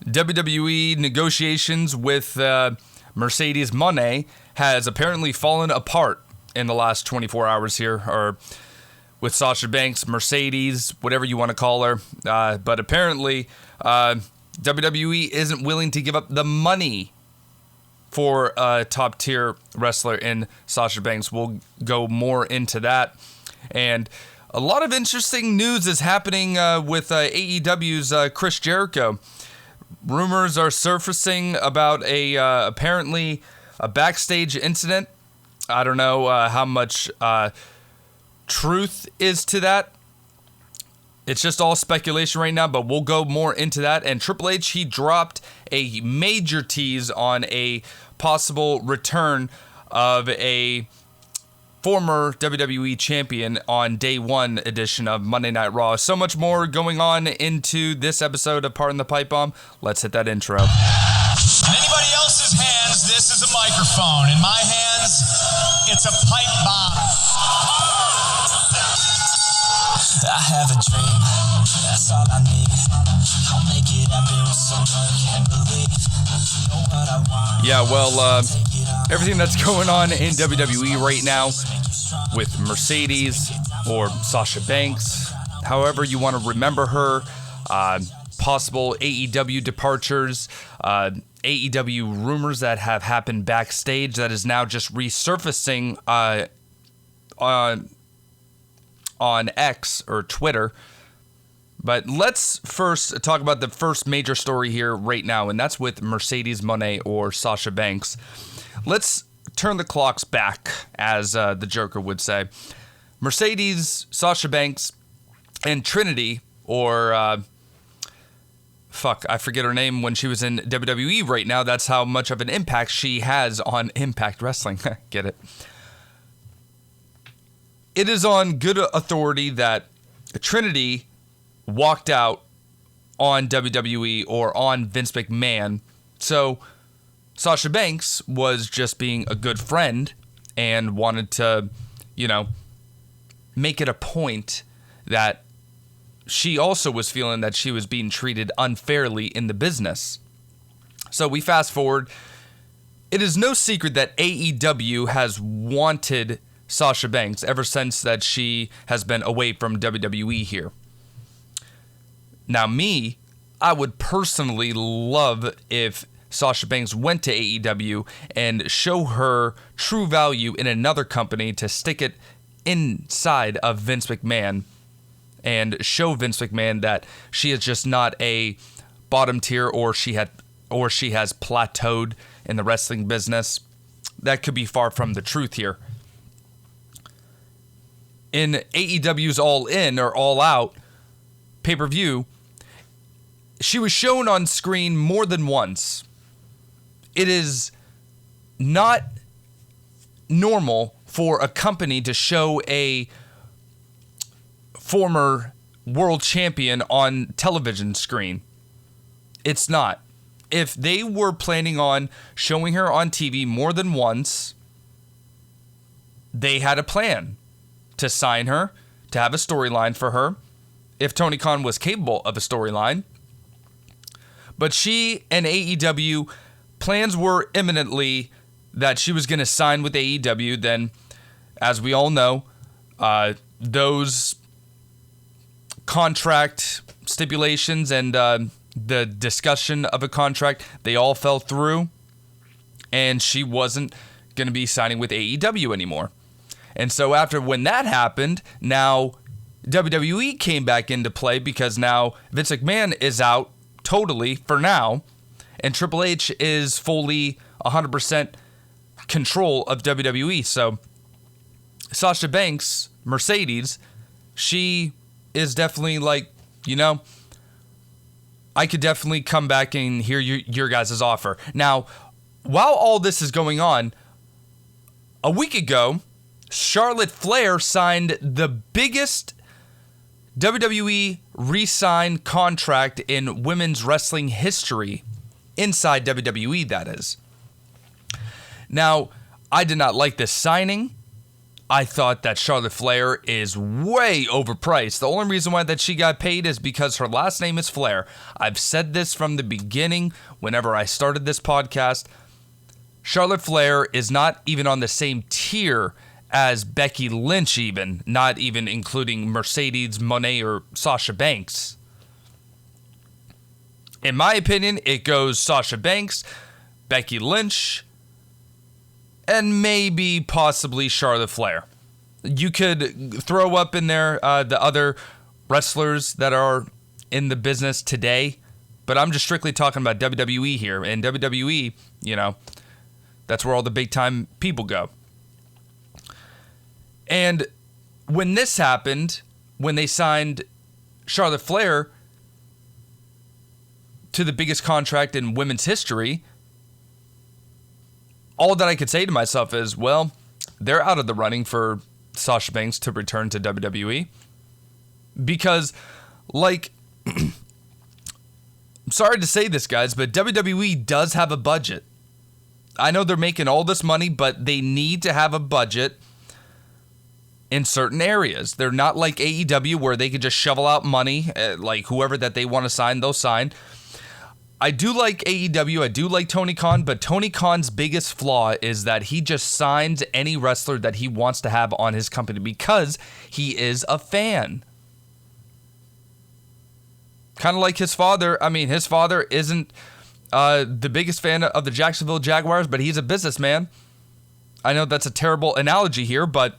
WWE negotiations with Mercedes Mone has apparently fallen apart in the last 24 hours here, or with Sasha Banks, Mercedes, whatever you want to call her. But apparently, WWE isn't willing to give up the money for a top-tier wrestler in Sasha Banks. We'll go more into that. And a lot of interesting news is happening with AEW's Chris Jericho. Rumors are surfacing about apparently a backstage incident. I don't know how much truth is to that. It's just all speculation right now, but we'll go more into that. And Triple H, he dropped a major tease on a possible return of a former WWE champion on day one edition of Monday Night Raw. So much more going on into this episode of Pardon the Pipe Bomb. Let's hit that intro. In anybody else's hands, this is a microphone. In my hands, it's a pipe bomb. I have a dream, that's all I need. I'll make it happen with some work and believe. You know what I want. Yeah, well, everything that's going on in WWE right now with Mercedes or Sasha Banks, however you want to remember her, possible AEW departures, AEW rumors that have happened backstage that is now just resurfacing on X or Twitter. But let's first talk about the first major story here right now, and that's with Mercedes Mone or Sasha Banks. Let's turn the clocks back, as the Joker would say. Mercedes, Sasha Banks, and Trinity, or I forget her name when she was in WWE right now. That's how much of an impact she has on Impact Wrestling. Get it? It is on good authority that Trinity walked out on WWE or on Vince McMahon. So Sasha Banks was just being a good friend and wanted to, make it a point that she also was feeling that she was being treated unfairly in the business. So we fast forward. It is no secret that AEW has wanted Sasha Banks ever since that she has been away from WWE here. Now I would personally love if Sasha Banks went to AEW and show her true value in another company to stick it inside of Vince McMahon and show Vince McMahon that she is just not a bottom tier or she has plateaued in the wrestling business. That could be far from the truth here. In AEW's All In or All Out pay-per-view, she was shown on screen more than once. It is not normal for a company to show a former world champion on television screen. It's not. If they were planning on showing her on TV more than once, they had a plan to sign her, to have a storyline for her, if Tony Khan was capable of a storyline. But she and AEW, plans were imminently that she was going to sign with AEW. Then, as we all know, those contract stipulations and the discussion of a contract, they all fell through, and she wasn't going to be signing with AEW anymore. And so when that happened, now WWE came back into play because now Vince McMahon is out totally for now, and Triple H is fully 100% control of WWE. So Sasha Banks, Mercedes, she is definitely I could definitely come back and hear your guys' offer. Now, while all this is going on, a week ago, Charlotte Flair signed the biggest WWE re-sign contract in women's wrestling history, inside WWE, that is. Now, I did not like this signing. I thought that Charlotte Flair is way overpriced. The only reason why that she got paid is because her last name is Flair. I've said this from the beginning whenever I started this podcast. Charlotte Flair is not even on the same tier as Becky Lynch, even, not even including Mercedes Mone or Sasha Banks. In my opinion, it goes Sasha Banks, Becky Lynch, and maybe possibly Charlotte Flair. You could throw up in there the other wrestlers that are in the business today, but I'm just strictly talking about WWE here. And WWE, that's where all the big time people go. And when this happened, when they signed Charlotte Flair to the biggest contract in women's history, all that I could say to myself is, well, they're out of the running for Sasha Banks to return to WWE. Because, I'm sorry to say this, guys, but WWE does have a budget. I know they're making all this money, but they need to have a budget in certain areas. They're not like AEW where they could just shovel out money, like whoever that they want to sign, they'll sign. I do like AEW, I do like Tony Khan, but Tony Khan's biggest flaw is that he just signs any wrestler that he wants to have on his company because he is a fan. Kind of like his father. I mean, his father isn't the biggest fan of the Jacksonville Jaguars, but he's a businessman. I know that's a terrible analogy here, but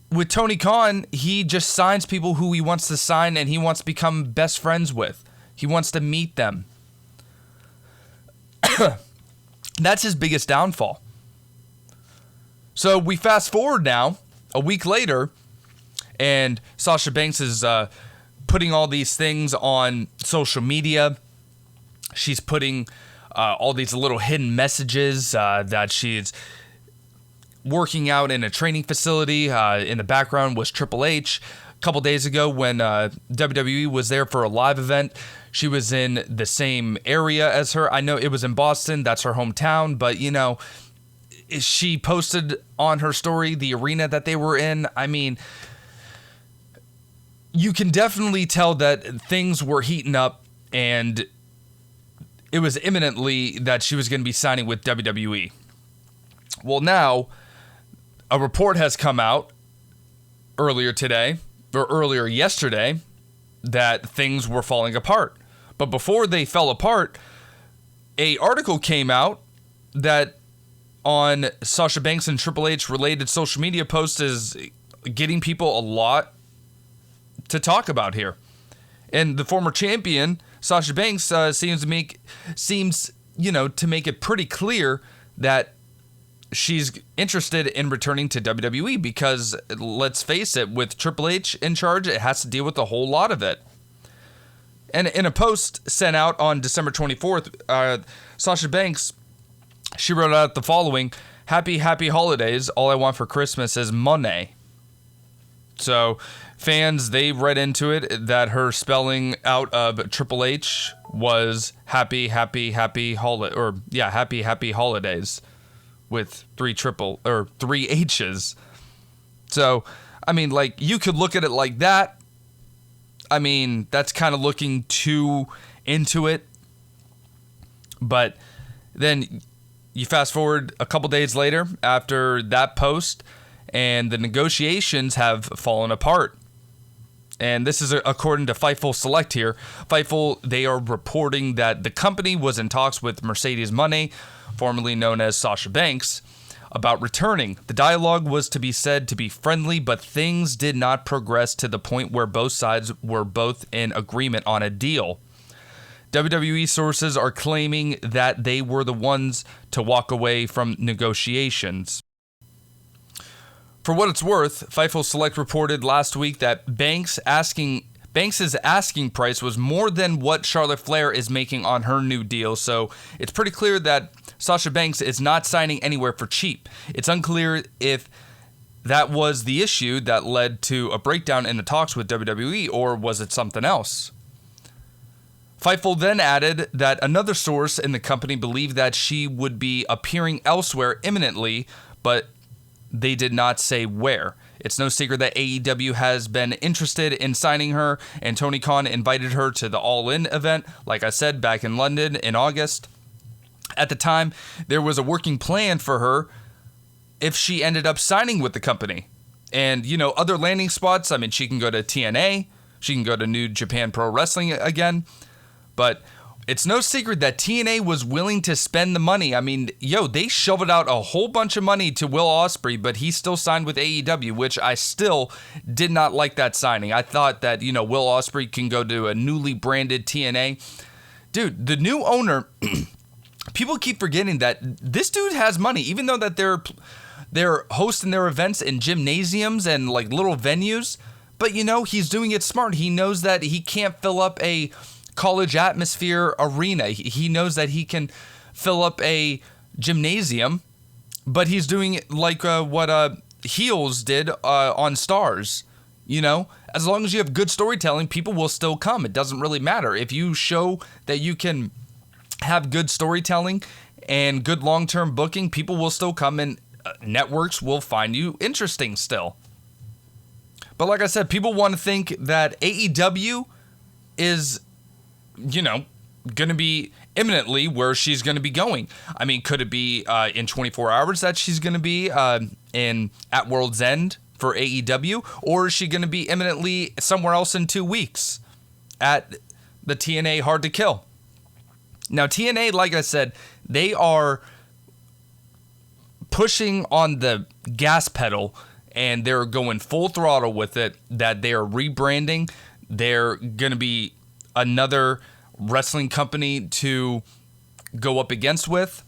with Tony Khan, he just signs people who he wants to sign and he wants to become best friends with. He wants to meet them. That's his biggest downfall. So we fast forward now, a week later, and Sasha Banks is putting all these things on social media. She's putting all these little hidden messages that she's working out in a training facility. In the background was Triple H. A couple days ago when WWE was there for a live event, she was in the same area as her. I know it was in Boston. That's her hometown. But, she posted on her story the arena that they were in. I mean, you can definitely tell that things were heating up and it was imminently that she was going to be signing with WWE. Well, now a report has come out earlier yesterday that things were falling apart. But before they fell apart, an article came out that on Sasha Banks and Triple H related social media posts is getting people a lot to talk about here. And the former champion, Sasha Banks, seems to make it pretty clear that she's interested in returning to WWE because, let's face it, with Triple H in charge, it has to deal with a whole lot of it. And in a post sent out on December 24th, Sasha Banks, she wrote out the following: happy holidays. All I want for Christmas is money. So fans, they read into it that her spelling out of Triple H was happy holidays with three H's. So, I mean, you could look at it like that. I mean, that's kind of looking too into it. But then you fast forward a couple days later after that post, and the negotiations have fallen apart. And this is according to Fightful Select here. Fightful, they are reporting that the company was in talks with Mercedes Mone, formerly known as Sasha Banks, about returning. The dialogue was to be said to be friendly, but things did not progress to the point where both sides were both in agreement on a deal. WWE sources are claiming that they were the ones to walk away from negotiations. For what it's worth, Fightful Select reported last week that Banks' asking price was more than what Charlotte Flair is making on her new deal, so it's pretty clear that Sasha Banks is not signing anywhere for cheap. It's unclear if that was the issue that led to a breakdown in the talks with WWE, or was it something else? Fightful then added that another source in the company believed that she would be appearing elsewhere imminently, but they did not say where. It's no secret that AEW has been interested in signing her, and Tony Khan invited her to the All In event, like I said, back in London in August. At the time, there was a working plan for her if she ended up signing with the company. And, other landing spots, I mean, she can go to TNA, she can go to New Japan Pro Wrestling again, but it's no secret that TNA was willing to spend the money. I mean, they shoveled out a whole bunch of money to Will Ospreay, but he still signed with AEW, which I still did not like that signing. I thought that, Will Ospreay can go to a newly branded TNA. Dude, the new owner, people keep forgetting that this dude has money, even though that they're hosting their events in gymnasiums and like little venues. But, he's doing it smart. He knows that he can't fill up a college atmosphere arena. He knows that he can fill up a gymnasium, but he's doing it like what Heels did on Stars. As long as you have good storytelling, people will still come. It doesn't really matter. If you show that you can have good storytelling and good long-term booking, people will still come, and networks will find you interesting still. But like I said, people want to think that AEW is going to be imminently where she's going to be going. I mean, could it be in 24 hours that she's going to be at World's End for AEW? Or is she going to be imminently somewhere else in 2 weeks at the TNA Hard to Kill? Now, TNA, like I said, they are pushing on the gas pedal, and they're going full throttle with it, that they are rebranding. They're going to be another wrestling company to go up against with.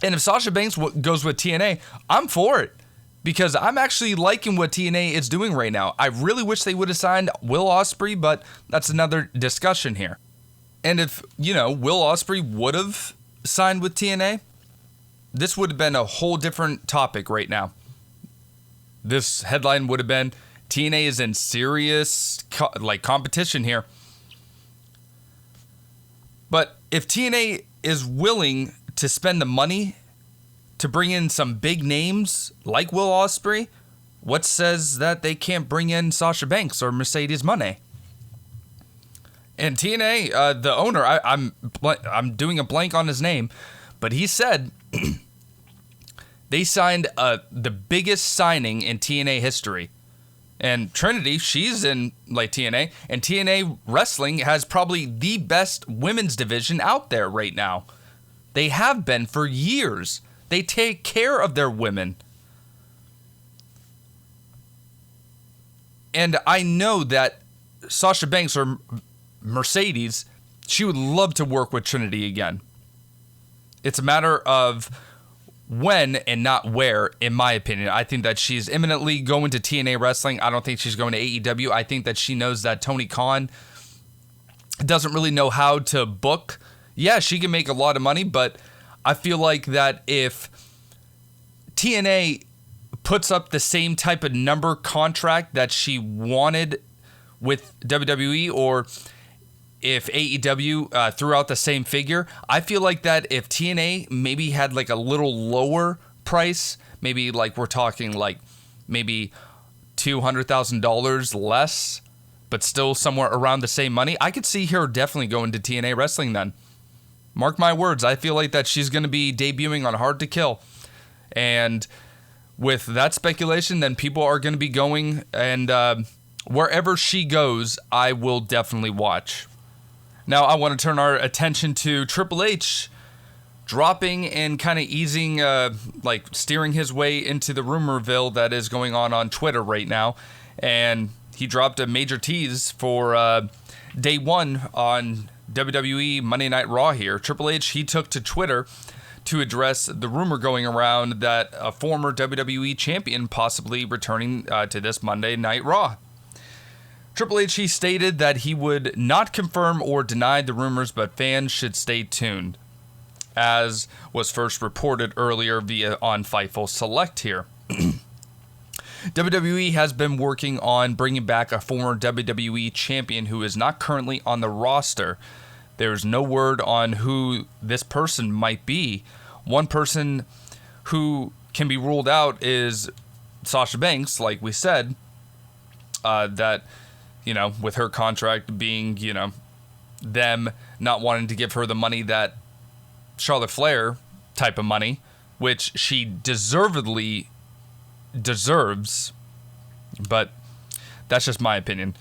And if Sasha Banks goes with TNA, I'm for it, because I'm actually liking what TNA is doing right now. I really wish they would have signed Will Ospreay, but that's another discussion here. And if, Will Ospreay would have signed with TNA, this would have been a whole different topic right now. This headline would have been, TNA is in serious competition here. But if TNA is willing to spend the money to bring in some big names like Will Ospreay, what says that they can't bring in Sasha Banks or Mercedes Mone? And TNA, the owner, I'm doing a blank on his name, but he said they signed the biggest signing in TNA history. And Trinity, she's in TNA, and TNA Wrestling has probably the best women's division out there right now. They have been for years. They take care of their women. And I know that Sasha Banks or Mercedes, she would love to work with Trinity again. It's a matter of when and not where, in my opinion. I think that she's imminently going to TNA Wrestling. I don't think she's going to AEW. I think that she knows that Tony Khan doesn't really know how to book. Yeah, she can make a lot of money, but I feel like that if TNA puts up the same type of number contract that she wanted with WWE, or if AEW threw out the same figure, I feel like that if TNA maybe had a little lower price, maybe we're talking maybe $200,000 less, but still somewhere around the same money, I could see her definitely going to TNA Wrestling then. Mark my words, I feel like that she's going to be debuting on Hard to Kill. And with that speculation, then people are going to be going, and wherever she goes, I will definitely watch. Now, I want to turn our attention to Triple H dropping and kind of easing, steering his way into the rumorville that is going on Twitter right now. And he dropped a major tease for day one on WWE Monday Night Raw here. Triple H, he took to Twitter to address the rumor going around that a former WWE champion possibly returning to this Monday Night Raw. Triple H, he stated that he would not confirm or deny the rumors, but fans should stay tuned, as was first reported earlier on Fightful Select here. WWE has been working on bringing back a former WWE champion who is not currently on the roster. There's no word on who this person might be. One person who can be ruled out is Sasha Banks, like we said, that, with her contract being, them not wanting to give her the money that Charlotte Flair type of money, which she deservedly deserves, but that's just my opinion.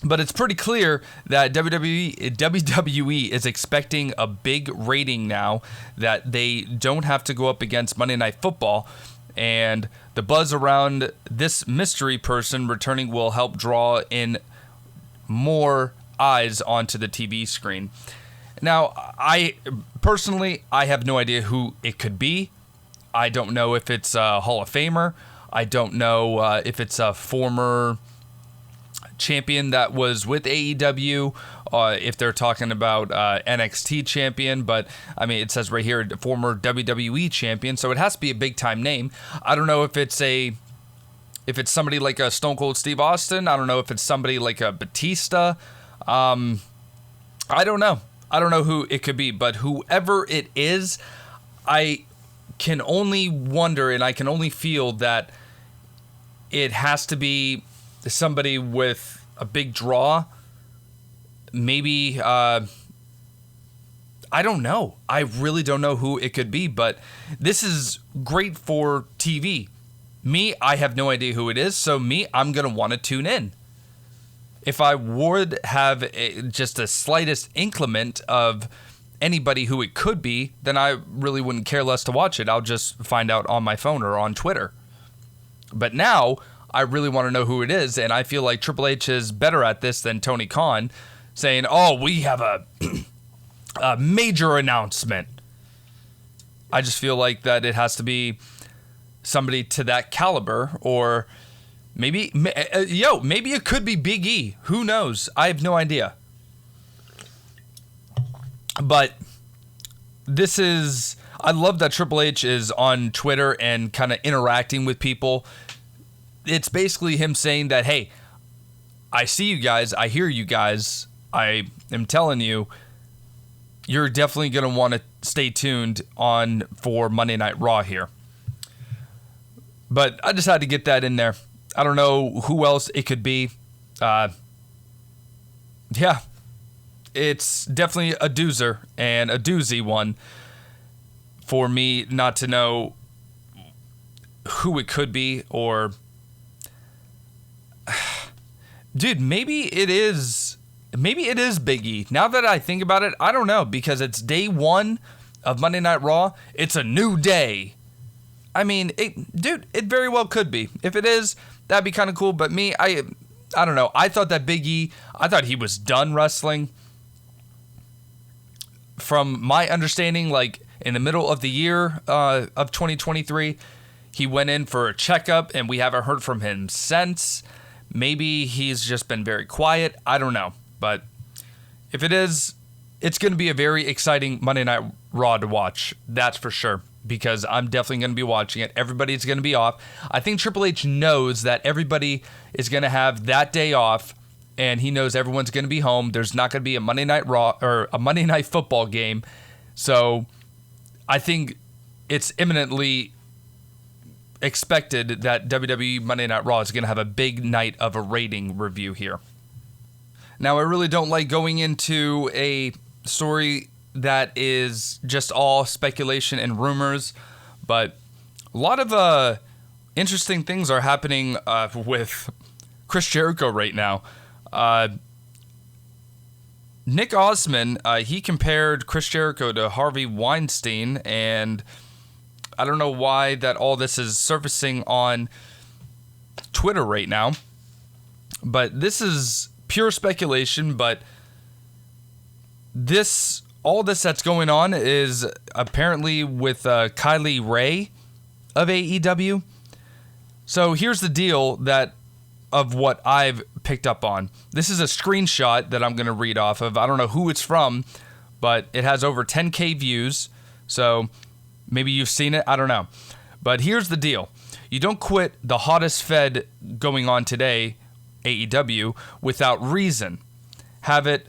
But it's pretty clear that WWE is expecting a big rating now, that they don't have to go up against Monday Night Football, and the buzz around this mystery person returning will help draw in more eyes onto the TV screen. Now, I have no idea who it could be. I don't know if it's a Hall of Famer. I don't know if it's a former champion that was with AEW, if they're talking about NXT champion, but I mean, it says right here, former WWE champion, so it has to be a big time name. I don't know if it's somebody like a Stone Cold Steve Austin. I don't know if it's somebody like a Batista. I don't know who it could be, but whoever it is, I can only wonder, and I can only feel that it has to be somebody with a big draw. Maybe, I don't know. I really don't know who it could be, but this is great for TV. Me, I have no idea who it is, so I'm going to want to tune in. If I would have just the slightest increment of anybody who it could be, then I really wouldn't care less to watch it. I'll just find out on my phone or on Twitter. But now, I really want to know who it is, and I feel like Triple H is better at this than Tony Khan, saying, "Oh, we have a major announcement." I just feel like that it has to be somebody to that caliber, or maybe it could be Big E. Who knows? I have no idea. But I love that Triple H is on Twitter and kind of interacting with people. It's basically him saying that, hey, I see you guys, I hear you guys, I am telling you, you're definitely going to want to stay tuned on for Monday Night Raw here. But I just had to get that in there. I don't know who else it could be. It's definitely a doozer, and a doozy one for me not to know who it could be, or dude, maybe it is Big E. Now that I think about it, I don't know, because it's day 1 of Monday Night Raw. It's a new day. I mean, it very well could be. If it is, that'd be kind of cool. But me, I don't know. I thought that Big E, I thought he was done wrestling. From my understanding, like in the middle of the year of 2023, he went in for a checkup, and we haven't heard from him since. Maybe he's just been very quiet. I don't know. But if it is, it's going to be a very exciting Monday Night Raw to watch. That's for sure. Because I'm definitely going to be watching it. Everybody's going to be off. I think Triple H knows that everybody is going to have that day off, and he knows everyone's going to be home. There's not going to be a Monday Night Raw or a Monday Night Football game. So I think it's imminently expected that WWE Monday Night Raw is going to have a big night of a rating review here. Now, I really don't like going into a story that is just all speculation and rumors, but a lot of interesting things are happening with Chris Jericho right now. Nick Osman, he compared Chris Jericho to Harvey Weinstein, and I don't know why that all this is surfacing on Twitter right now, but this is pure speculation. But all this that's going on is apparently with Kylie Ray of AEW. So here's the deal of what I've picked up on. This is a screenshot that I'm going to read off of. I don't know who it's from, but it has over 10K views. So maybe you've seen it. I don't know. But here's the deal. You don't quit the hottest fed going on today, AEW, without reason. Have it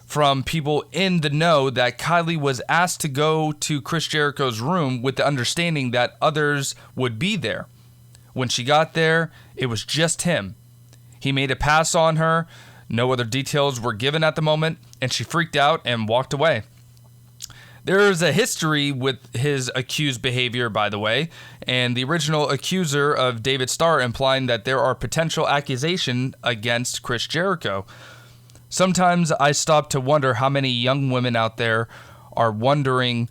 from people in the know that Kylie was asked to go to Chris Jericho's room with the understanding that others would be there. When she got there, it was just him. He made a pass on her. No other details were given at the moment, and she freaked out and walked away. There is a history with his accused behavior, by the way, and the original accuser of David Starr implying that there are potential accusations against Chris Jericho. Sometimes I stop to wonder how many young women out there are wondering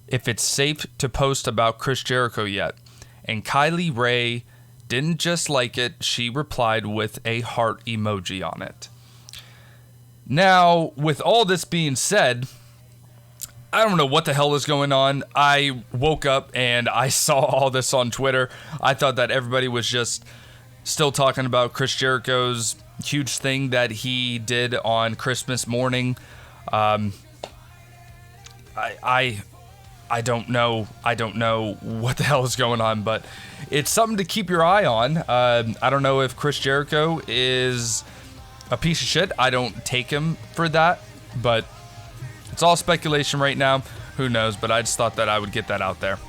if it's safe to post about Chris Jericho yet. And Kylie Rae didn't just like it, she replied with a heart emoji on it. Now, with all this being said, I don't know what the hell is going on. I woke up and I saw all this on Twitter. I thought that everybody was just still talking about Chris Jericho's huge thing that he did on Christmas morning. I don't know. I don't know what the hell is going on, but it's something to keep your eye on. I don't know if Chris Jericho is a piece of shit. I don't take him for that, but it's all speculation right now. Who knows? But I just thought that I would get that out there.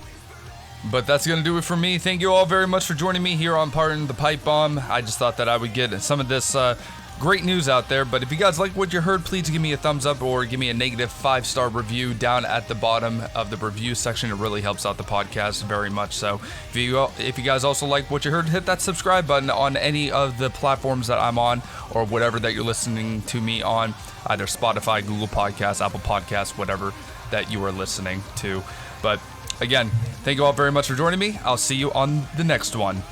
But that's going to do it for me. Thank you all very much for joining me here on Pardon the Pipe Bomb. I just thought that I would get some of this great news out there. But if you guys like what you heard, please give me a thumbs up or give me a negative 5-star review down at the bottom of the review section. It really helps out the podcast very much. So if you guys also like what you heard, hit that subscribe button on any of the platforms that I'm on or whatever that you're listening to me on, either Spotify, Google Podcasts, Apple Podcasts, whatever that you are listening to. But again, thank you all very much for joining me. I'll see you on the next one.